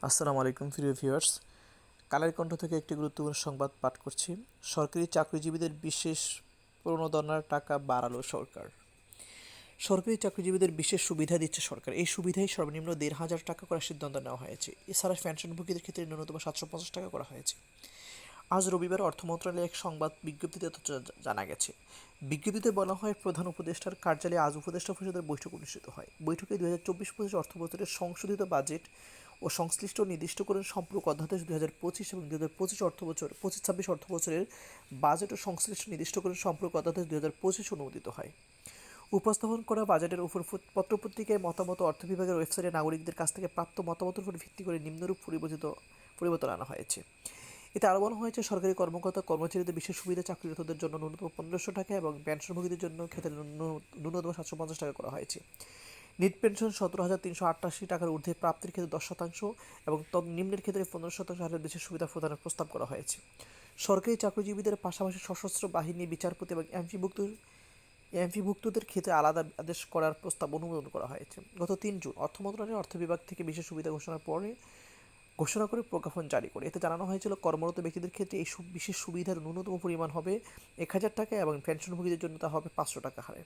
আসসালামু আলাইকুম প্রিয় ভিউয়ার্স। কালের কণ্ঠ থেকে একটি গুরুত্বপূর্ণ সংবাদ পাঠ করছি। সরকারি চাকরিজীবীদের বিশেষ প্রণোদনার টাকা বাড়ালো সরকার। সরকারি চাকরিজীবীদের বিশেষ সুবিধা দিচ্ছে সরকার। এই সুবিধায় সর্বনিম্ন ১,৫০০ টাকা করার সিদ্ধান্ত নেওয়া হয়েছে। এছাড়া পেনশনভোগীদের ক্ষেত্রে ন্যূনতম ৭৫০ টাকা করা হয়েছে। আজ রবিবার অর্থ মন্ত্রণালয়ের এক সংবাদ বিজ্ঞপ্তিতে তথ্য জানা গেছে। বিজ্ঞপ্তিতে বলা হয়, প্রধান উপদেষ্টার কার্যালয়ে আজ উপদেষ্টা পরিষদের বৈঠক অনুষ্ঠিত হয়। বৈঠকে ২০২৪-২৫ অর্থবছরের সংশোধিত বাজেট ও সংশ্লিষ্ট নির্দিষ্টকরণ সম্পর্ক অধ্যাদেশ ২০২৫ এবং ২০২৫ অর্থবছর ২৫-২৬ অর্থবছরের বাজেট ও সংশ্লিষ্ট নির্দিষ্টকরণ সম্পর্ক অধ্যাদেশ ২০২৫ অনুমোদিত হয়। উপস্থাপন করা বাজেটের উপর পত্রপত্রিকায় মতামত অর্থ বিভাগের ওয়েবসাইটে নাগরিকদের কাছ থেকে প্রাপ্ত মতামতের উপর ভিত্তি করে নিম্নরূপ পরিবর্তন আনা হয়েছে। এতে আরও বলা হয়েছে, সরকারি কর্মকর্তা কর্মচারীদের বিশেষ সুবিধা চাকরিরতদের জন্য ন্যূনতম ১৫০০ টাকা এবং পেনশনভোগীদের জন্য ক্ষেত্রে ন্যূনতম ৭৫০ টাকা করা হয়েছে। নিট পেনশন ১৭,৩৮৮ টাকার ঊর্ধ্বে প্রাপ্তির ক্ষেত্রে ১০% এবং নিম্নের ক্ষেত্রে ১৫% হারের বিশেষ সুবিধা প্রদানের প্রস্তাব করা হয়েছে। সরকারি চাকরিজীবীদের পাশাপাশি সশস্ত্র বাহিনী, বিচারপতি এবং এমপিভুক্তদের ক্ষেত্রে আলাদা আদেশ করার প্রস্তাব অনুমোদন করা হয়েছে। গত ৩ জুন অর্থ মন্ত্রণালয়ের অর্থ বিভাগ থেকে বিশেষ সুবিধা ঘোষণা করে প্রজ্ঞাপন জারি করে। এতে জানানো হয়েছিল, কর্মরত ব্যক্তিদের ক্ষেত্রে এই বিশেষ সুবিধার ন্যূনতম পরিমাণ হবে ১,০০০ টাকা এবং পেনশনভোগীদের জন্য তা হবে ৫০০ টাকা হারে।